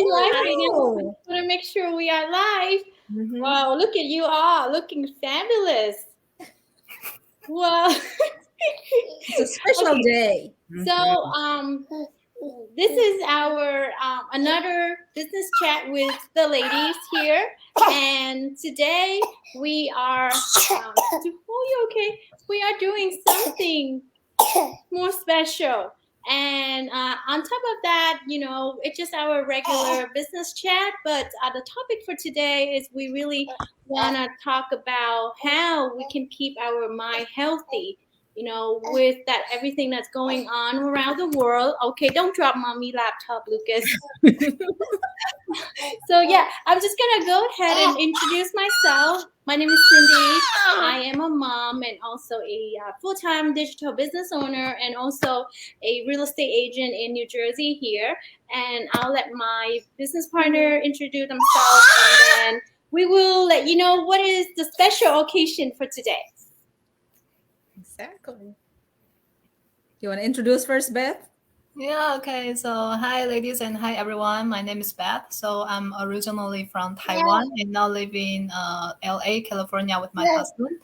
we live right now? I Oh, just want to make sure we are live. Mm-hmm. Wow, look at you all looking fabulous. Wow. it's a special Okay, day. so Mm-hmm. this is our another business chat with the ladies here, and today we are. Oh, you okay? We are doing something more special. And on top of that, it's just our regular business chat. But the topic for today is we really want to talk about how we can keep our mind healthy. With that everything that's going on around the world. Okay, don't drop mommy laptop, Lucas. So yeah, I'm just gonna go ahead and introduce myself. My name is Cindy. I am a mom and also a full-time digital business owner and also a real estate agent in New Jersey here. And I'll let my business partner introduce themselves, and then we will let you know what is the special occasion for today. Exactly. You want to introduce first, Beth? Yeah, okay. So, hi, ladies, and hi, everyone. My name is Beth. So, I'm originally from Taiwan and now live in LA, California with my husband.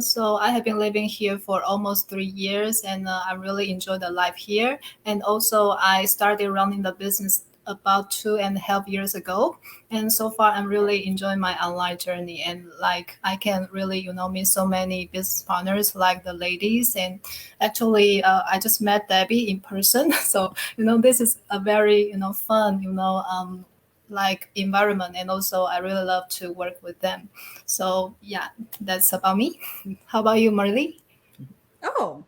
So, I have been living here for almost 3 years and I really enjoy the life here. And also, I started running the business about 2.5 years ago. And so far, I'm really enjoying my online journey. And like, I can really, meet so many business partners like the ladies and actually, I just met Debbie in person. So, this is a very, fun, like environment. And also, I really love to work with them. So, yeah, that's about me. How about you, Marley? Oh,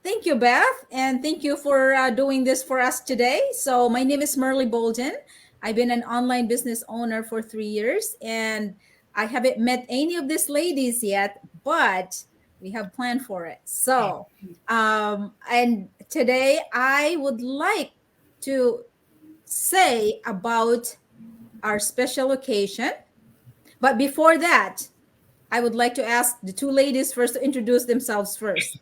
thank you, Beth, and thank you for doing this for us today. So, my name is Merly Bolden. I've been an online business owner for 3 years, and I haven't met any of these ladies yet, but we have planned for it. So, and today I would like to say about our special occasion. But before that, I would like to ask the two ladies first to introduce themselves first.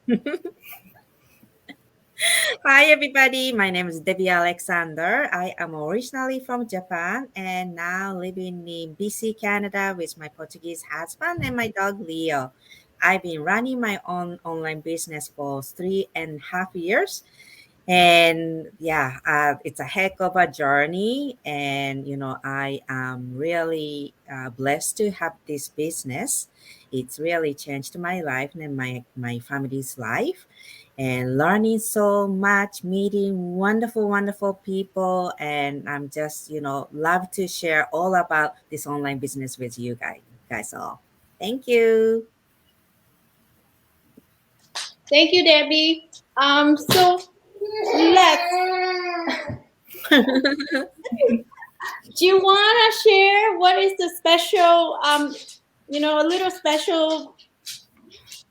Hi, everybody. My name is Debbie Alexander. I am originally from Japan and now living in BC, Canada with my Portuguese husband and my dog Leo. I've been running my own online business for 3.5 years. And yeah, it's a heck of a journey. And, I am really blessed to have this business. It's really changed my life and my family's life and learning so much, meeting wonderful, wonderful people. And I'm just, love to share all about this online business with you guys all. Thank you. Thank you, Debbie. So let's. Do you want to share what is the special, a little special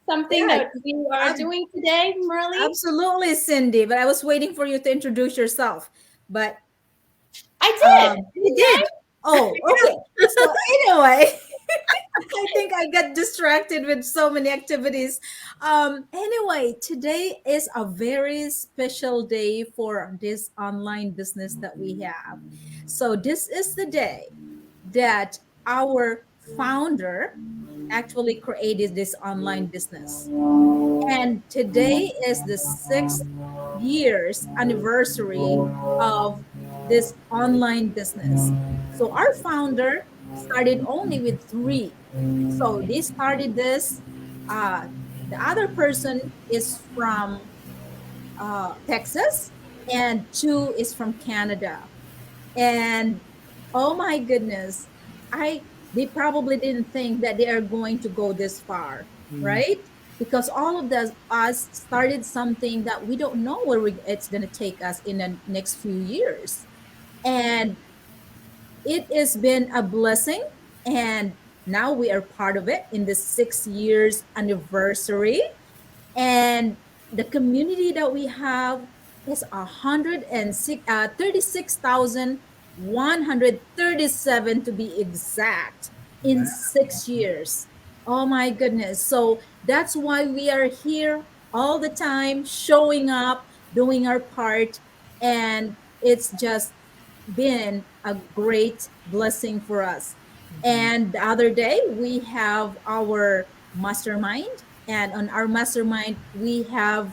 something Yeah, that you are ab- doing today, Merly? absolutely, Cindy. But I was waiting for you to introduce yourself. But I did. you Didn't I? did. Oh, okay. So anyway, I think I got distracted with so many activities. Anyway, today is a very special day for this online business that we have. So this is the day that our founder actually created this online business. And today is the 6 years anniversary of this online business. So our founder started only with three. So they started this. Uh, the other person is from Texas, and two is from Canada. And oh my goodness, I they probably didn't think that they are going to go this far, Mm. right? Because all of us started something that we don't know where it's going to take us in the next few years. And it has been a blessing, and now we are part of it in the 6 years anniversary. And the community that we have is 36,137 to be exact in 6 years. Oh my goodness. So that's why we are here all the time, showing up, doing our part. And it's just been a great blessing for us. Mhm. And the other day, we have our mastermind. And on our mastermind, we have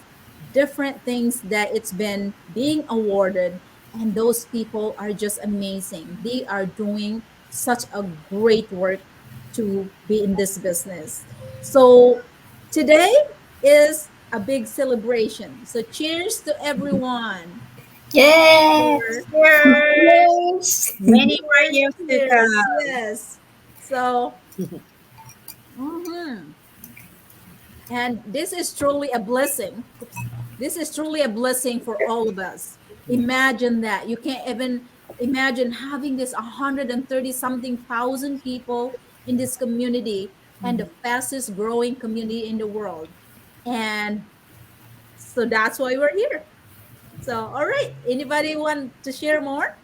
different things that it's been being awarded. And those people are just amazing. They are doing such a great work to be in this business. So today is a big celebration. So cheers to everyone. Yes. Cheers. Cheers! Yes. Many more Cheers, years to cheers. come. Yes. So, mhm. And this is truly a blessing. Oops. This is truly a blessing for all of us. Imagine that. You can't even imagine having this 130 something thousand people in this community and the Mhm. fastest growing community in the world. And so that's why we're here. So, all right. Anybody want to share more?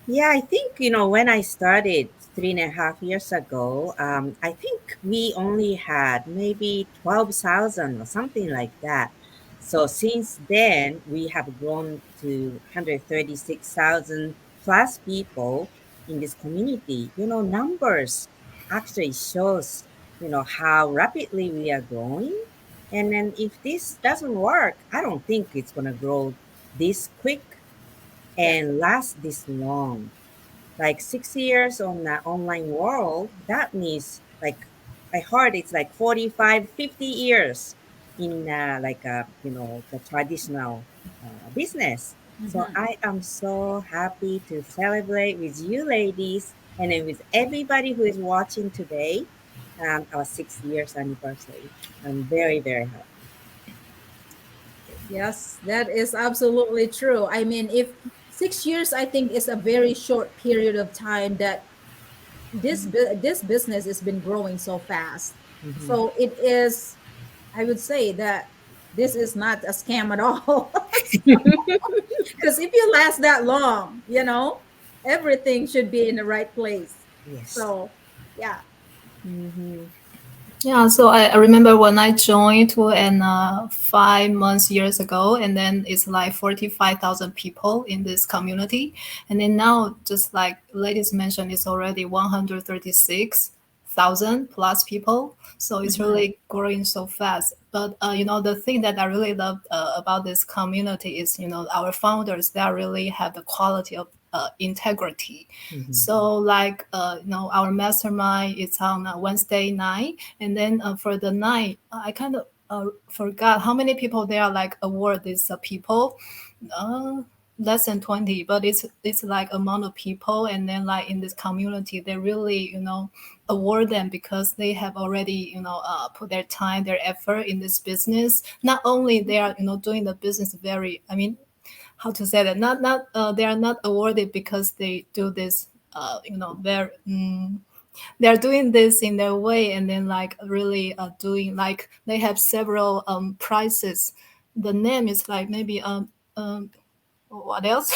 Yeah, I think, when I started 3.5 years ago, I think we only had maybe 12,000 or something like that. So since then, we have grown to 136,000 plus people in this community. Numbers actually shows, how rapidly we are growing. And then if this doesn't work, I don't think it's going to grow this quick Yeah. and last this long. Like 6 years on the online world, that means like I heard it's like 45, 50 years in the traditional business. So Mhm. I am so happy to celebrate with you ladies and then with everybody who is watching today, our 6 years anniversary. I'm very, very happy. Yes, that is absolutely true. I mean, if 6 years, I think, is a very short period of time that this business has been growing so fast. Mhm. So it is, I would say that this is not a scam at all. Because if you last that long, everything should be in the right place. Yes. So, yeah. Mm-hmm. Yeah, so I remember when I joined to and 5 months years ago, and then it's like 45,000 people in this community, and then now just like ladies mentioned, it's already 136,000 plus people. So it's Mhm. really growing so fast. But the thing that I really love about this community is our founders that really have the quality of integrity. Mm-hmm. So like our mastermind is on Wednesday night, and then for the night, I kind of forgot how many people there are like award these people. Uh, Less than 20, but it's like amount of people, and then like in this community, they really award them because they have already put their time, their effort in this business. Not only they are doing the business very, I mean, how to say that, not they are not awarded because they do this very they're doing this in their way, and then like really doing like they have several prizes. The name is like maybe what else?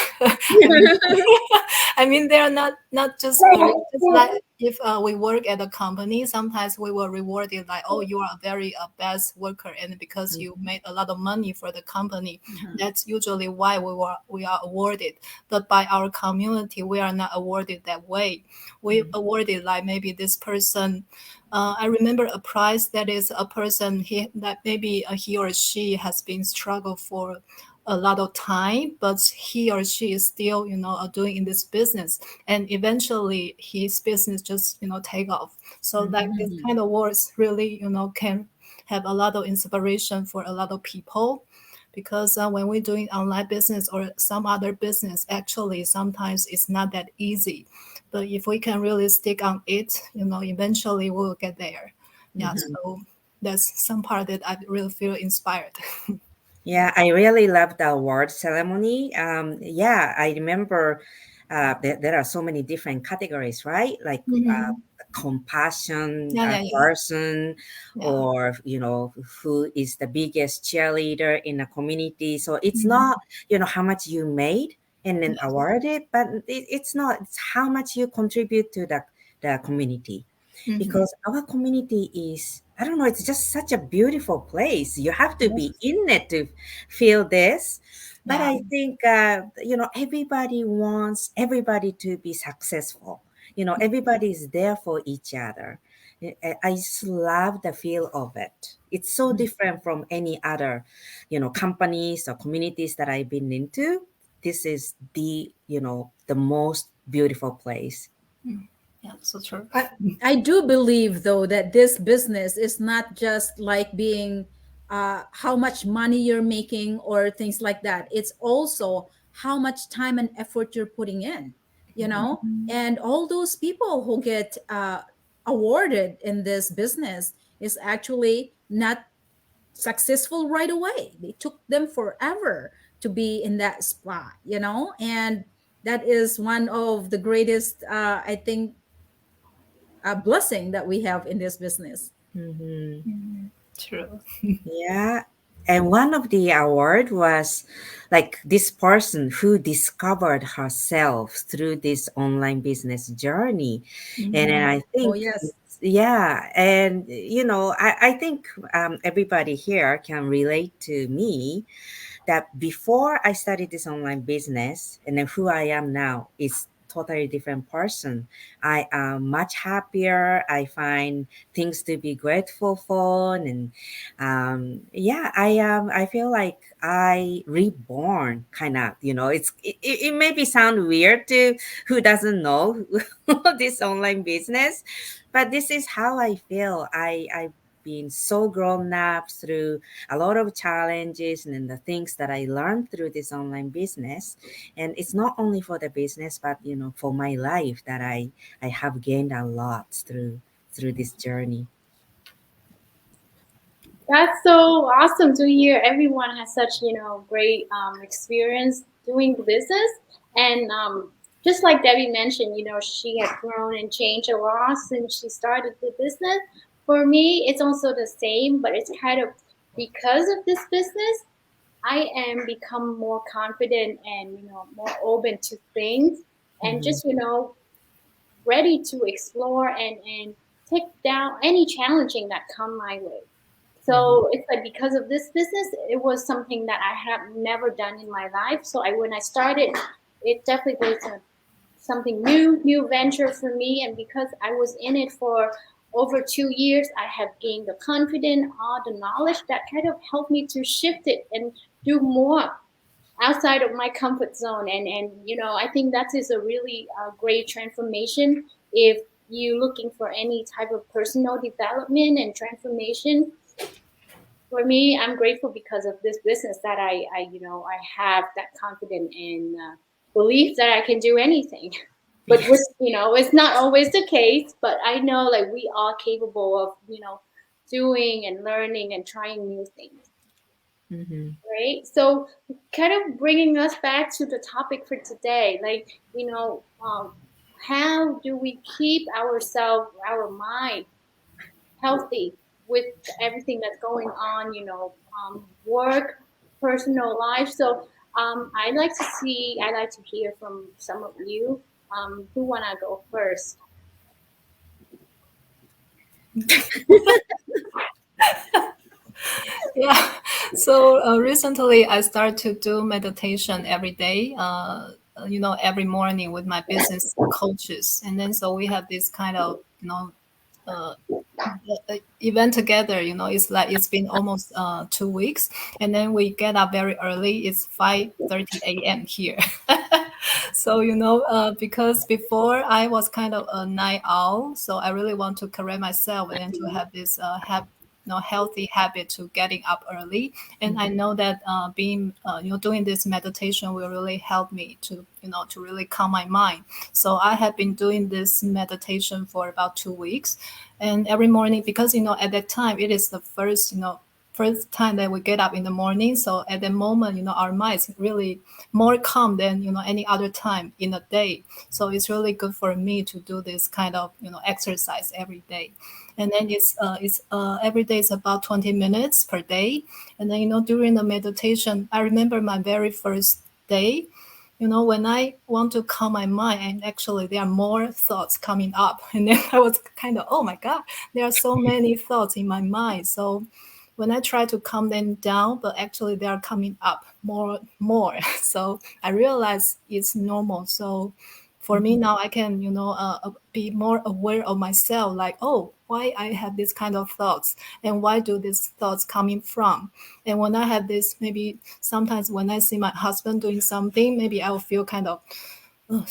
I mean, they're not just like if we work at a company, sometimes we were rewarded like, oh, you are a very best worker, and because you made a lot of money for the company, Mhm. that's usually why we are awarded. But by our community, we are not awarded that way. We awarded like maybe this person. I remember a prize that is a person that maybe he or she has been struggle for a lot of time, but he or she is still, doing in this business, and eventually his business just, take off. So like this Mhm. kind of words really, can have a lot of inspiration for a lot of people. Because when we're doing online business or some other business, actually sometimes it's not that easy. But if we can really stick on it, eventually we'll get there. Yeah, Mhm. so that's some part that I really feel inspired. Yeah, I really love the award ceremony. Yeah, I remember there are so many different categories, right? Like Mhm. compassion Yeah, yeah, yeah, person, yeah. or who is the biggest cheerleader in a community. So it's Mhm. not how much you made and then Yes. awarded, but it's not. It's how much you contribute to the community, Mhm. because our community is, I don't know, it's just such a beautiful place. You have to be Yes. in it to feel this. But Yeah. I think, everybody wants everybody to be successful. Everybody is there for each other. I just love the feel of it. It's so different from any other, companies or communities that I've been into. This is the most beautiful place. Yeah, so true. I, I do believe though that this business is not just like being how much money you're making or things like that. It's also how much time and effort you're putting in, and all those people who get awarded in this business is actually not successful right away. They took them forever to be in that spot, and that is one of the greatest, I think, blessing that we have in this business. Hmm. True. Yeah. And one of the award was like this person who discovered herself through this online business journey. And then I Oh, think, yes. yeah. And, I think everybody here can relate to me that before I started this online business and then who I am now is totally different person. I am much happier. I find things to be grateful for, and yeah, I feel like I reborn kind of. It maybe sound weird to who doesn't know this online business, but this is how I feel. I've been so grown up through a lot of challenges and then the things that I learned through this online business. And it's not only for the business, but for my life that I have gained a lot through this journey. That's so awesome to hear. Everyone has such, great experience doing business. And just like Debbie mentioned, she had grown and changed a lot since she started the business. For me, it's also the same, but it's kind of because of this business, I am become more confident and, more open to things and Mhm. just, ready to explore and take down any challenging that come my way. Mhm. So it's like because of this business, it was something that I have never done in my life. So when I started, it definitely was something new venture for me. And because I was in it for over 2 years, I have gained the confidence, all the knowledge that kind of helped me to shift it and do more outside of my comfort zone. And I think that is a really great transformation if you're looking for any type of personal development and transformation. For me, I'm grateful because of this business that I have that confidence and belief that I can do anything. But with, Yes. it's not always the case. But I know like we are capable of doing and learning and trying new things. Mhm. Right. So kind of bringing us back to the topic for today, like how do we keep ourselves, our mind healthy with everything that's going on, work, personal life. So I'd like to hear from some of you. Who wanna go first? Yeah. So recently, I started to do meditation every day. Every morning with my business coaches, and then so we have this kind of uh, event together. It's like it's been almost 2 weeks, and then we get up very early. It's 5:30 a.m. here. So because before I was kind of a night owl, so I really want to correct myself and then to have this healthy habit to getting up early. And I know that being doing this meditation will really help me to to really calm my mind. So I have been doing this meditation for about 2 weeks, and every morning, because at that time it is the first time that we get up in the morning. So at the moment, our mind is really more calm than any other time in the day. So it's really good for me to do this kind of exercise every day. And then it's every day is about 20 minutes per day. And then during the meditation, I remember my very first day, when I want to calm my mind, and actually there are more thoughts coming up. And then I was kind of, oh my God, there are so many thoughts in my mind. So when I try to calm them down, but actually they are coming up more. So I realize it's normal. So for me now, I can, be more aware of myself, like, oh, why I have this kind of thoughts, and why do these thoughts coming from? And when I have this, maybe sometimes when I see my husband doing something, maybe I will feel kind of, oh,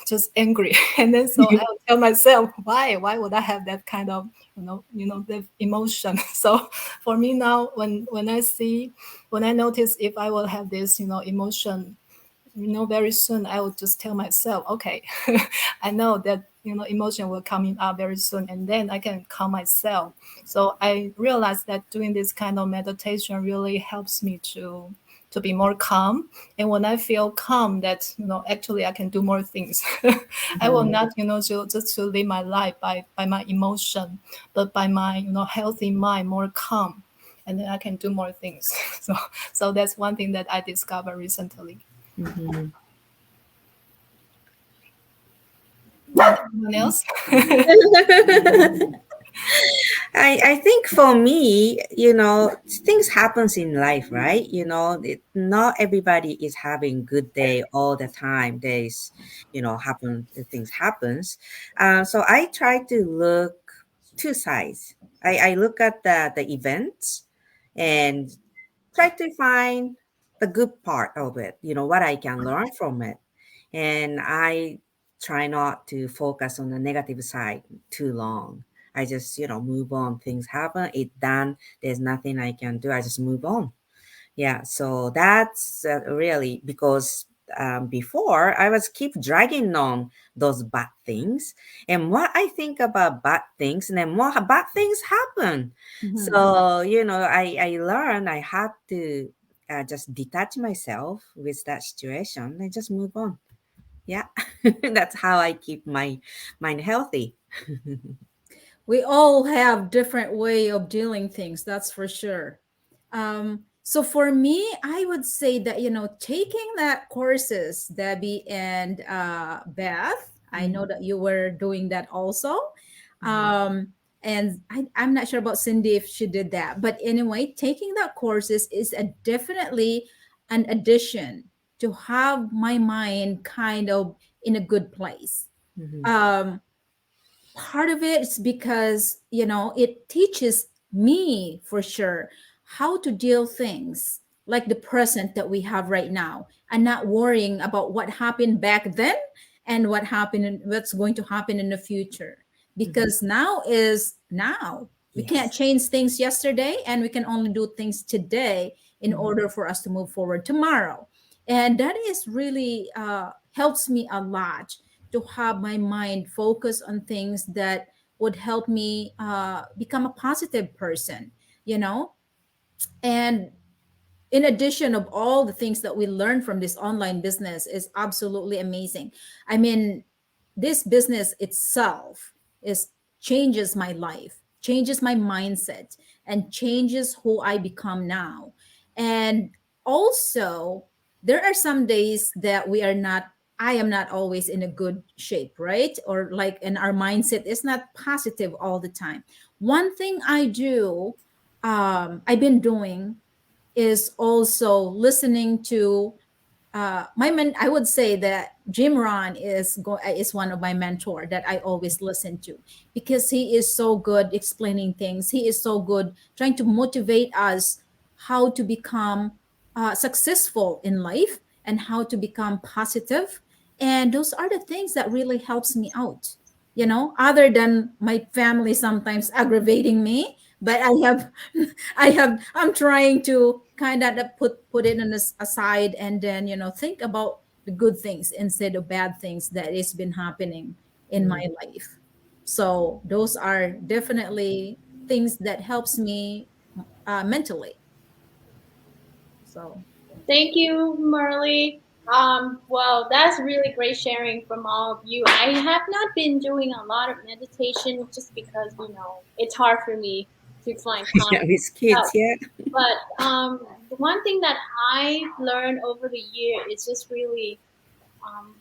just angry. And then so I will tell myself, why would I have that kind of, the emotion? So for me now, when I notice if I will have this, emotion, very soon I will just tell myself, okay, I know that, emotion will coming up very soon, and then I can calm myself. So I realized that doing this kind of meditation really helps me to be more calm. And when I feel calm, that, actually I can do more things. I will not, just to live my life by my emotion, but by my, healthy mind, more calm. And then I can do more things. So that's one thing that I discovered recently. Mhm. Anyone else? I think for me, things happens in life, right? Not everybody is having good day all the time. Days, things happens. So I try to look two sides. I look at the events and try to find the good part of it, what I can learn from it. And I try not to focus on the negative side too long. I just, move on. Things happen, it done. There's nothing I can do. I just move on. Yeah, so that's really because before I was keep dragging on those bad things, and what I think about bad things, and then more bad things happen. Mhm. So I learned I had to just detach myself with that situation and just move on. Yeah, that's how I keep my mind healthy. We all have different way of dealing things, that's for sure. So for me, I would say that, taking that courses, Debbie and Beth, I know Mhm, that you were doing that also. mhm, And I'm not sure about Cindy if she did that, but anyway, taking that courses is definitely an addition to have my mind kind of in a good place. mhm, um Part of it is because, it teaches me for sure how to deal things like the present that we have right now, and not worrying about what happened back then and what's going to happen in the future, mhm. because now is now. We can't Yes. change things yesterday, and we can only do things today in Mhm, order for us to move forward tomorrow. And that is really helps me a lot, to have my mind focus on things that would help me become a positive person, you know and in addition of all the things that we learn from this online business is absolutely amazing. I mean, this business itself is changes my life, changes my mindset, and changes who I become now. And also, there are some days that I am not always in a good shape, right? Or like, and our mindset is not positive all the time. One thing I've been doing is also listening to I would say that Jim Ron is one of my mentor that I always listen to, because he is so good explaining things. He is so good trying to motivate us how to become successful in life, and how to become positive. And those are the things that really helps me out, other than my family sometimes aggravating me. But I'm trying to kind of put it on aside, and then, think about the good things instead of bad things that has been happening in mhm. my life. So those are definitely things that helps me mentally. So Thank you, Marley. Well, that's really great sharing from all of you. I have not been doing a lot of meditation just because, it's hard for me to find Yeah, time. with Uh, kids, yeah. but the one thing that I've learned over the year is just really um,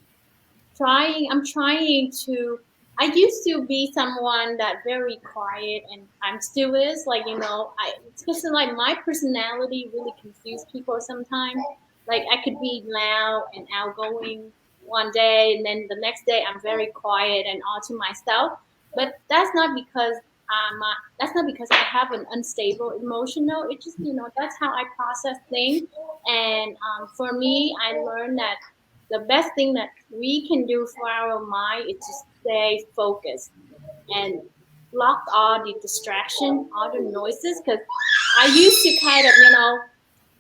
I'm trying to I used to be someone that very quiet, and I'm still is. Like it's just like my personality really confused people sometimes. Like I could be loud and outgoing one day, and then the next day I'm very quiet and all to myself. But that's not because I have an unstable emotional. It's just that's how I process things. And for me, I learned that the best thing that we can do for our mind is to stay focused and block all the distraction, all the noises. Because I used to kind of,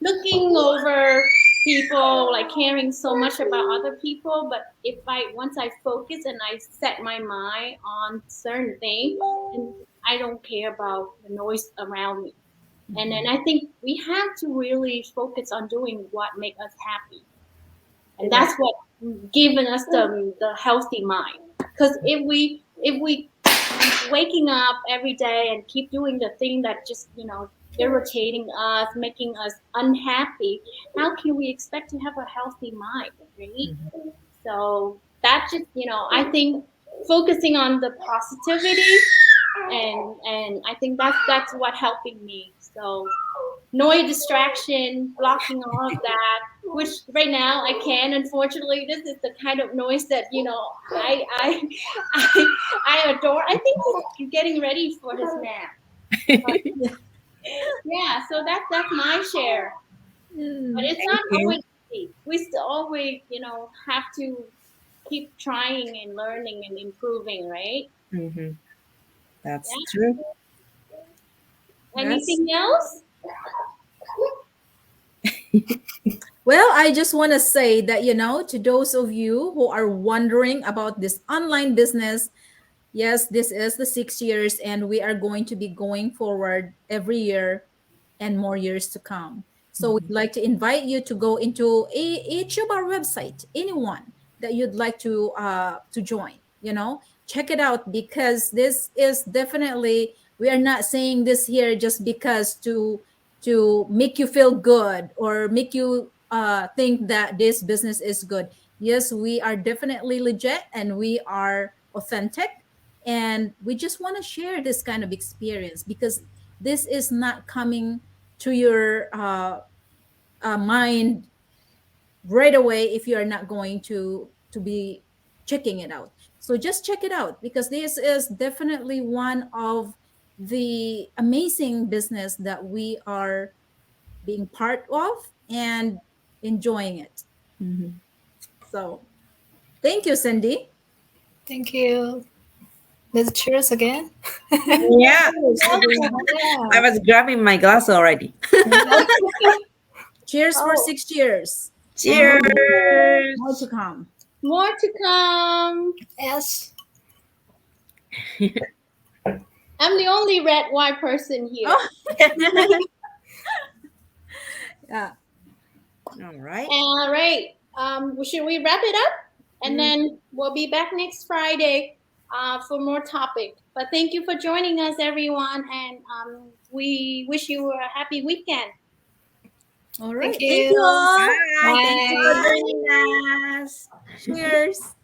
looking over people, like caring so much about other people. But if I once I focus and I set my mind on certain things, and I don't care about the noise around me. And then I think we have to really focus on doing what makes us happy, and that's what given us the healthy mind. Because if we waking up every day and keep doing the thing that just irritating us, making us unhappy, how can we expect to have a healthy mind, right? So that just I think focusing on the positivity, and I think that's what helping me. So noise distraction, blocking all of that, which right now I can. Unfortunately, this is the kind of noise that I adore. I think he's getting ready for his nap. But, yeah, so that's my share. But it's not you. always easy. We still always have to keep trying and learning and improving, right? Mm-hmm. That's Yeah. true. Anything else? Well, I just want to say that, to those of you who are wondering about this online business, yes, this is the 6 years, and we are going to be going forward every year and more years to come. So we'd like to invite you to go into each of our website, anyone that you'd like to join. Check it out, because this is definitely, we are not saying this here just because to make you feel good or make you think that this business is good. Yes, we are definitely legit and we are authentic, and we just want to share this kind of experience, because this is not coming to your mind right away if you are not going to be checking it out. So just check it out, because this is definitely one of the amazing business that we are being part of and enjoying it. Mhm. So thank you, Cindy. Thank you. Let's cheers again. Yeah, Yeah. I was grabbing my glass already. Cheers for Oh. 6 years. Cheers. More to come. More to come. Yes. I'm the only red wine person here. Oh. Yeah. All right. All right. Should we wrap it up? And then we'll be back next Friday for more topic. But thank you for joining us, everyone, and we wish you a happy weekend. All right. Thank Thank you you. all. Bye. Thank you for Bye. joining us. Cheers.